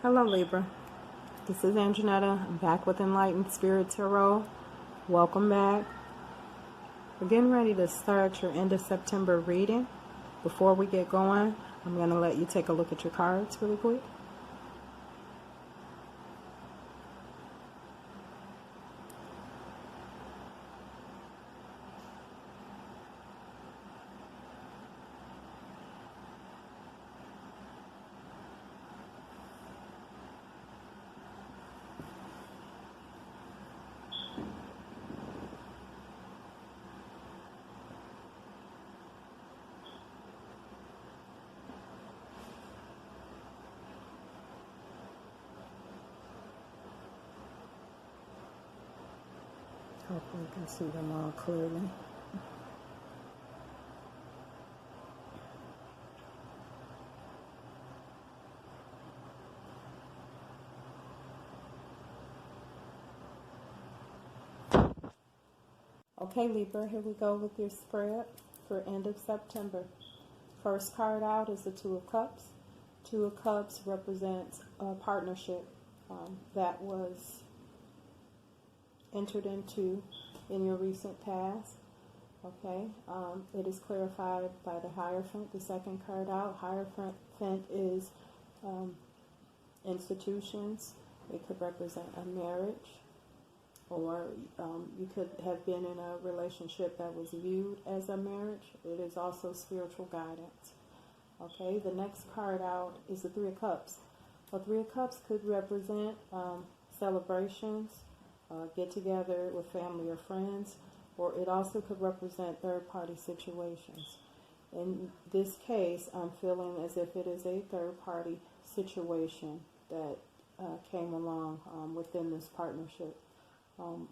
Hello Libra, this is Angenetta. I'm back with Enlightened Spirit Tarot. Welcome back. We're getting ready to start your end of September reading. Before we get going, I'm going to let you take a look at your cards really quick. Hopefully you can see them all clearly. Okay Libra, here we go with your spread for end of September. First card out is the Two of Cups. Two of Cups represents a partnership that was entered into in your recent past. Okay, it is clarified by the Hierophant, the second card out. Hierophant is institutions. It could represent a marriage, or you could have been in a relationship that was viewed as a marriage. It is also spiritual guidance. Okay, the next card out is the Three of Cups. The Three of Cups could represent celebrations, get together with family or friends, or it also could represent third-party situations. In this case, I'm feeling as if it is a third-party situation that came along within this partnership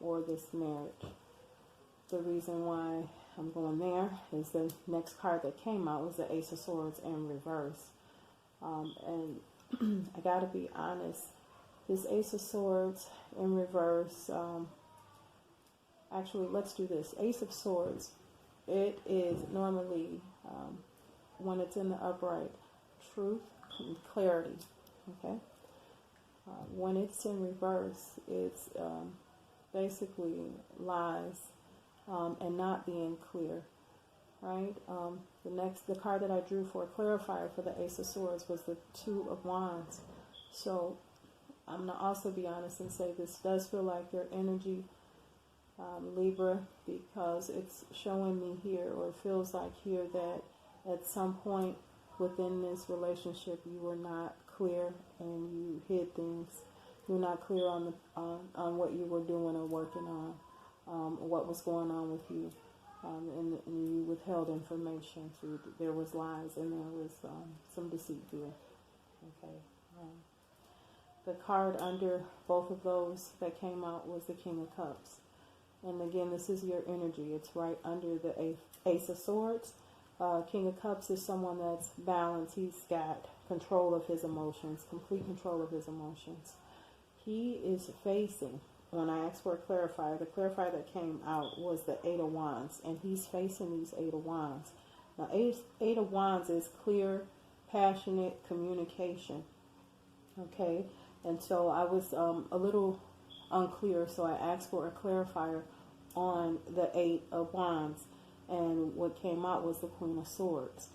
or this marriage. The reason why I'm going there is the next card that came out was the Ace of Swords in reverse. And I got to be honest, this Ace of Swords in reverse, actually, let's do this. Ace of Swords, it is normally, when it's in the upright, truth and clarity, okay? When it's in reverse, it's basically lies and not being clear, right? The card that I drew for a clarifier for the Ace of Swords was the Two of Wands. So I'm going to also be honest and say this does feel like your energy, Libra, because it's showing me here, or it feels like here, that at some point within this relationship you were not clear and you hid things. You're not clear on what you were doing or working on, what was going on with you, and you withheld information. So there was lies and there was some deceit here. Okay. The card under both of those that came out was the King of Cups. And again, this is your energy. It's right under the Ace of Swords. King of Cups is someone that's balanced. He's got control of his emotions, complete control of his emotions. He is facing, when I asked for a clarifier, the clarifier that came out was the Eight of Wands. And he's facing these Eight of Wands. Now, Eight of Wands is clear, passionate communication. Okay? And so I was a little unclear, so I asked for a clarifier on the Eight of Wands, and what came out was the Queen of Swords.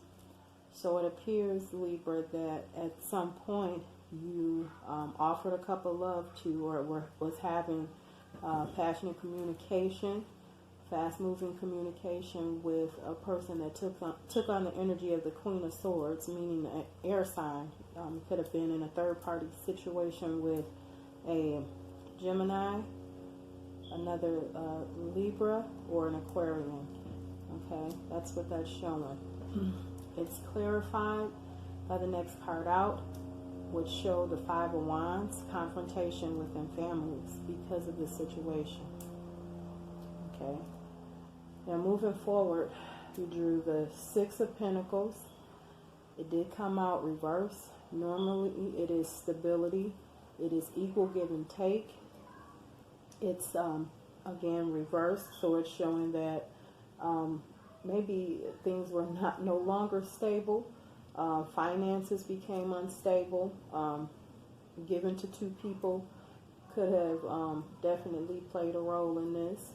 So it appears, Libra, that at some point you offered a cup of love to, or was having passionate communication, fast-moving communication with a person that took on the energy of the Queen of Swords, meaning an air sign. Could have been in a third-party situation with a Gemini, another Libra, or an Aquarian. Okay, that's what that's showing. It's clarified by the next card out, which showed the Five of Wands, confrontation within families because of this situation. Okay. Now moving forward, we drew the Six of Pentacles. It did come out reverse. Normally it is stability. It is equal give and take. It's again reversed, so it's showing that maybe things were no longer stable. Finances became unstable. given to two people could have definitely played a role in this.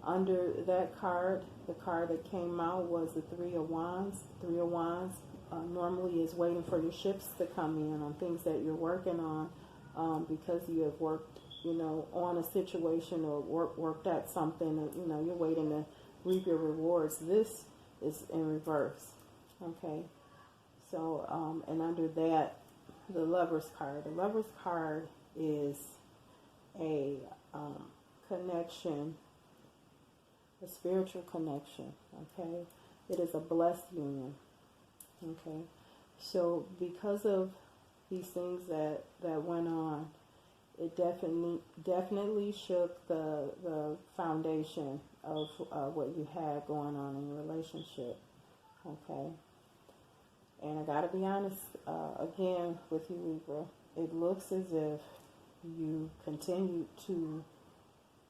Under that card, the card that came out was the Three of Wands. Three of Wands normally is waiting for your ships to come in on things that you're working on, because you have worked, on a situation or worked at something, and, you're waiting to reap your rewards. This is in reverse, okay? So, and under that, the Lover's card. The Lover's card is a connection, a spiritual connection, okay? It is a blessed union, okay? So because of these things that went on, it definitely shook the foundation of what you had going on in your relationship, okay? And I gotta be honest, again, with you, Libra, it looks as if you continue to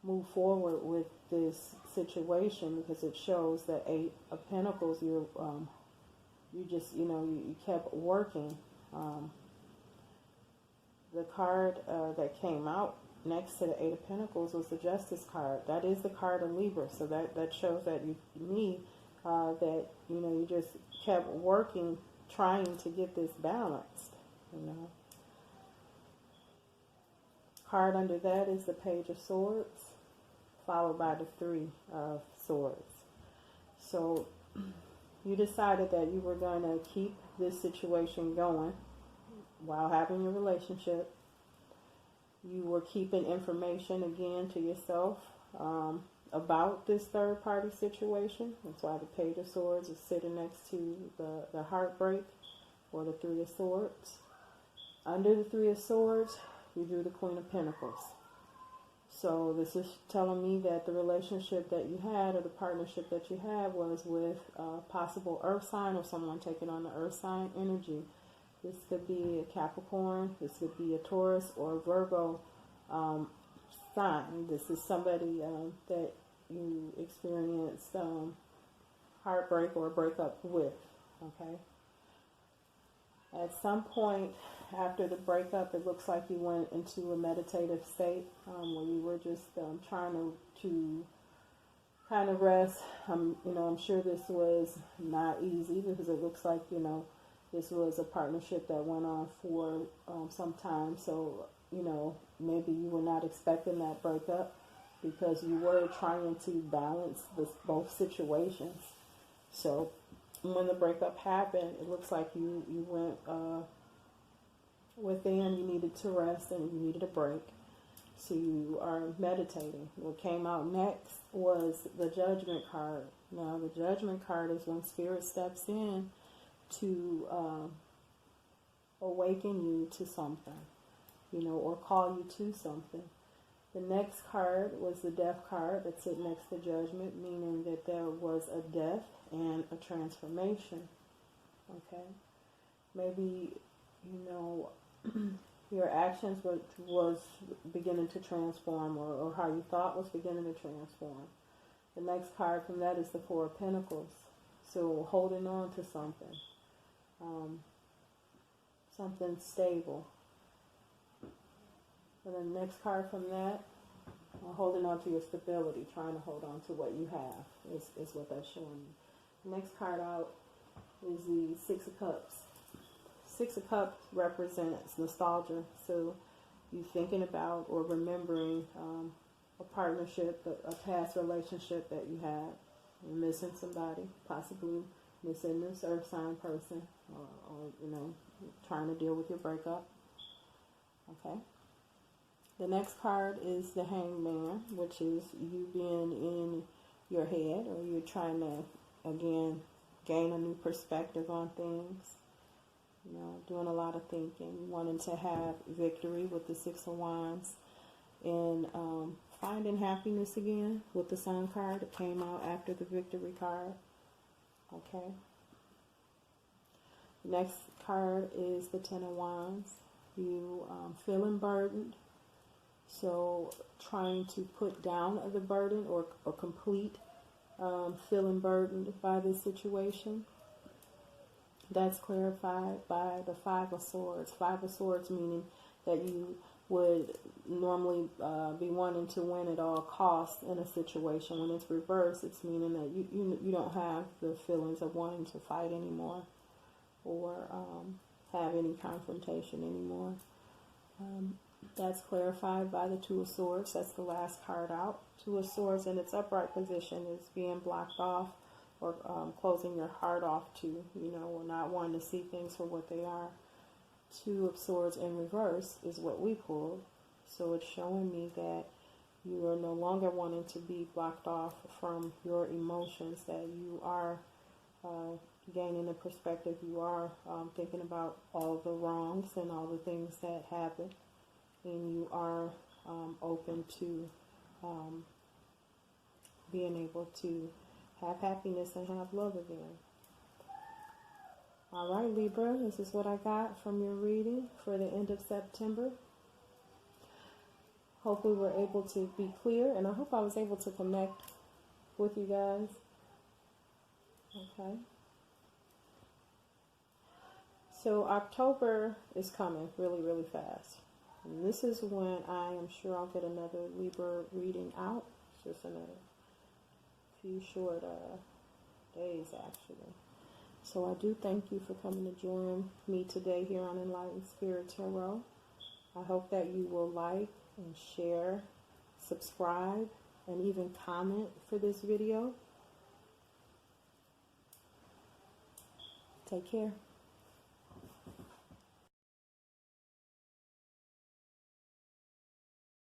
move forward with this situation, because it shows the Eight of Pentacles. You just, you kept working. The card that came out next to the Eight of Pentacles was the Justice card. That is the card of Libra. So that shows that that you just kept working, trying to get this balanced. Card under that is the Page of Swords, followed by the Three of Swords. So you decided that you were going to keep this situation going while having your relationship. You were keeping information again to yourself about this third party situation. That's why the Page of Swords is sitting next to the heartbreak, or the Three of Swords. Under the Three of Swords, you drew the Queen of Pentacles. So this is telling me that the relationship that you had, or the partnership that you had, was with a possible earth sign, or someone taking on the earth sign energy. This could be a Capricorn, this could be a Taurus or a Virgo sign. This is somebody that you experienced heartbreak or breakup with, okay? At some point after the breakup, it looks like you went into a meditative state where you were just trying to kind of rest. I'm sure this was not easy, because it looks like, this was a partnership that went on for some time. So, maybe you were not expecting that breakup, because you were trying to balance both situations. So when the breakup happened, it looks like you went within. You needed to rest and you needed a break. So you are meditating. What came out next was the Judgment card. Now the Judgment card is when Spirit steps in to awaken you to something, or call you to something. The next card was the Death card that sits next to Judgment, meaning that there was a death and a transformation. Okay? Maybe, your actions was beginning to transform, or how you thought was beginning to transform. The next card from that is the Four of Pentacles. So holding on to something. Something stable. And then the next card from that, holding on to your stability, trying to hold on to what you have, is what that's showing you. The next card out is the Six of Cups. Six of Cups represents nostalgia. So you thinking about or remembering a partnership, a past relationship that you had. You're missing somebody, possibly missing this earth sign person, or trying to deal with your breakup. Okay. The next card is the Hangman, which is you being in your head, or you're trying to, again, gain a new perspective on things. Doing a lot of thinking, wanting to have victory with the Six of Wands, and finding happiness again with the Sun card that came out after the Victory card. Okay. Next card is the Ten of Wands. You feeling burdened, so trying to put down the burden, or complete feeling burdened by this situation. That's clarified by the Five of Swords. Five of Swords meaning that you would normally be wanting to win at all costs in a situation. When it's reversed, it's meaning that you don't have the feelings of wanting to fight anymore or have any confrontation anymore. That's clarified by the Two of Swords. That's the last card out. Two of Swords in its upright position is being blocked off or closing your heart off to, or not wanting to see things for what they are. Two of Swords in reverse is what we pulled. So it's showing me that you are no longer wanting to be blocked off from your emotions, that you are gaining a perspective. You are thinking about all the wrongs and all the things that happen, and you are open to being able to have happiness and have love again. All right, Libra, this is what I got from your reading for the end of September. Hope we were able to be clear, and I hope I was able to connect with you guys. Okay. So October is coming really, really fast. And this is when I am sure I'll get another Libra reading out. It's just another few short days, actually. So I do thank you for coming to join me today here on Enlightened Spirit Tarot. I hope that you will like and share, subscribe, and even comment for this video. Take care.